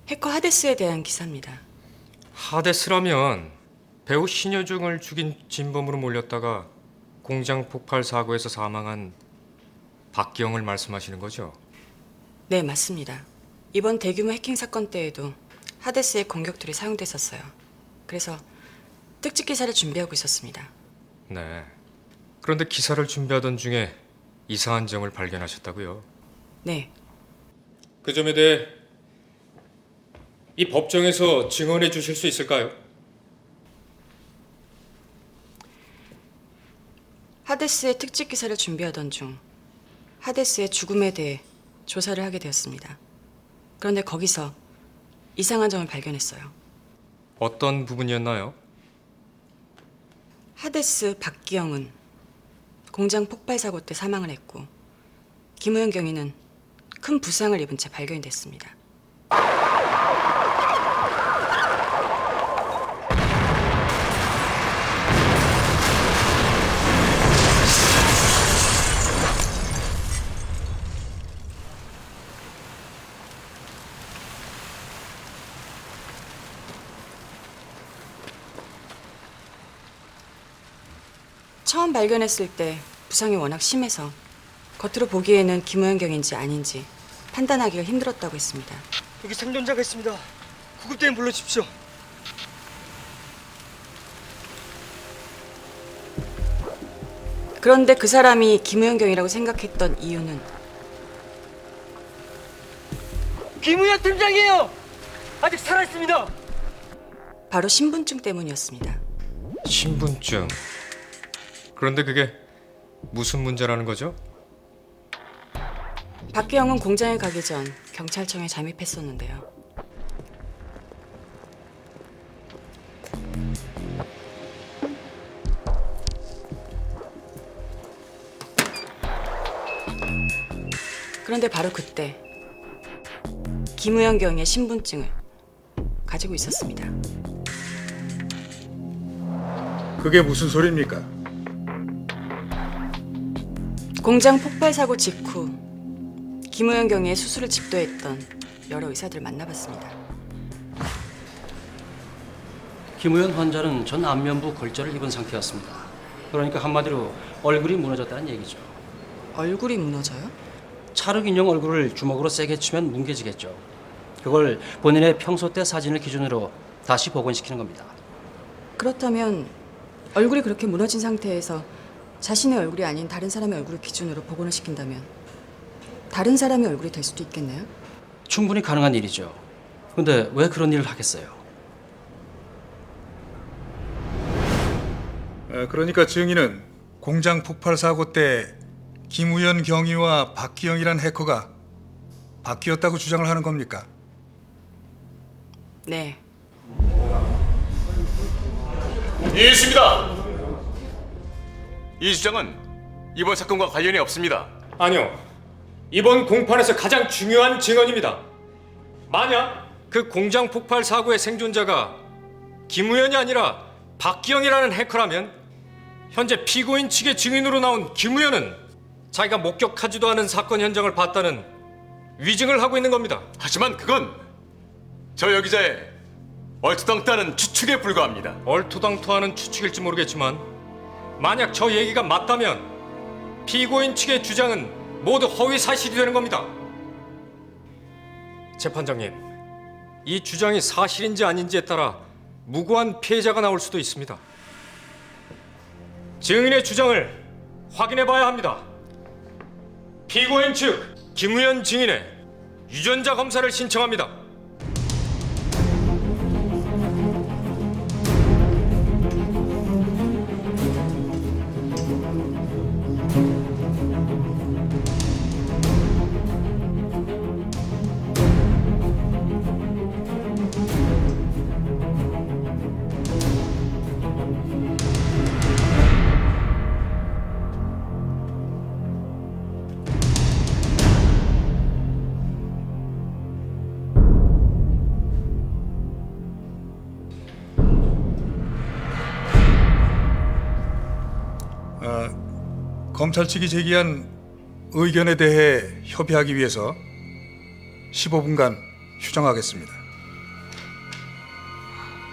해커 하데스에 대한 기사입니다. 하데스라면 배우 신여중을 죽인 진범으로 몰렸다가 공장 폭발 사고에서 사망한 박기영을 말씀하시는 거죠? 네, 맞습니다. 이번 대규모 해킹 사건 때에도 하데스의 공격툴이 사용됐었어요. 그래서 특집 기사를 준비하고 있었습니다. 네. 그런데 기사를 준비하던 중에 이상한 점을 발견하셨다고요? 네, 그 점에 대해 이 법정에서 증언해 주실 수 있을까요? 하데스의 특집 기사를 준비하던 중 하데스의 죽음에 대해 조사를 하게 되었습니다. 그런데 거기서 이상한 점을 발견했어요. 어떤 부분이었나요? 하데스 박기영은 공장 폭발 사고 때 사망을 했고 김우현 경위는 큰 부상을 입은 채 발견이 됐습니다. 처음 발견했을 때 부상이 워낙 심해서 겉으로 보기에는 김우현 경인지 아닌지 판단하기가 힘들었다고 했습니다. 여기 생존자가 있습니다. 구급대에 불러주십시오. 그런데 그 사람이 김우현 경이라고 생각했던 이유는 김우현 팀장이에요. 아직 살아 있습니다. 바로 신분증 때문이었습니다. 신분증. 그런데 그게 무슨 문제라는 거죠? 박기영은 공장에 가기 전 경찰청에 잠입했었는데요. 그런데 바로 그때 김우현 경의 신분증을 가지고 있었습니다. 그게 무슨 소리입니까? 공장 폭발 사고 직후 김우현 경의 수술을 집도했던 여러 의사들을 만나봤습니다. 김우현 환자는 전 안면부 골절을 입은 상태였습니다. 그러니까 한마디로 얼굴이 무너졌다는 얘기죠. 얼굴이 무너져요? 찰흙 인형 얼굴을 주먹으로 세게 치면 뭉개지겠죠. 그걸 본인의 평소 때 사진을 기준으로 다시 복원시키는 겁니다. 그렇다면 얼굴이 그렇게 무너진 상태에서 자신의 얼굴이 아닌 다른 사람의 얼굴을 기준으로 복원을 시킨다면 다른 사람의 얼굴이 될 수도 있겠네요? 충분히 가능한 일이죠. 근데 왜 그런 일을 하겠어요? 그러니까 증인은 공장 폭발 사고 때 김우현 경위와 박기영이란 해커가 바뀌었다고 주장을 하는 겁니까? 네. 이해했습니다. 이 주장은 이번 사건과 관련이 없습니다. 아니요. 이번 공판에서 가장 중요한 증언입니다. 만약 그 공장 폭발 사고의 생존자가 김우현이 아니라 박기영이라는 해커라면 현재 피고인 측의 증인으로 나온 김우현은 자기가 목격하지도 않은 사건 현장을 봤다는 위증을 하고 있는 겁니다. 하지만 그건 저 여기자의 얼토당토하는 추측에 불과합니다. 얼토당토하는 추측일지 모르겠지만 만약 저 얘기가 맞다면 피고인 측의 주장은 모두 허위 사실이 되는 겁니다. 재판장님, 이 주장이 사실인지 아닌지에 따라 무고한 피해자가 나올 수도 있습니다. 증인의 주장을 확인해 봐야 합니다. 피고인 측 김우현 증인의 유전자 검사를 신청합니다. 검찰 측이 제기한 의견에 대해 협의하기 위해서 15분간 휴정하겠습니다.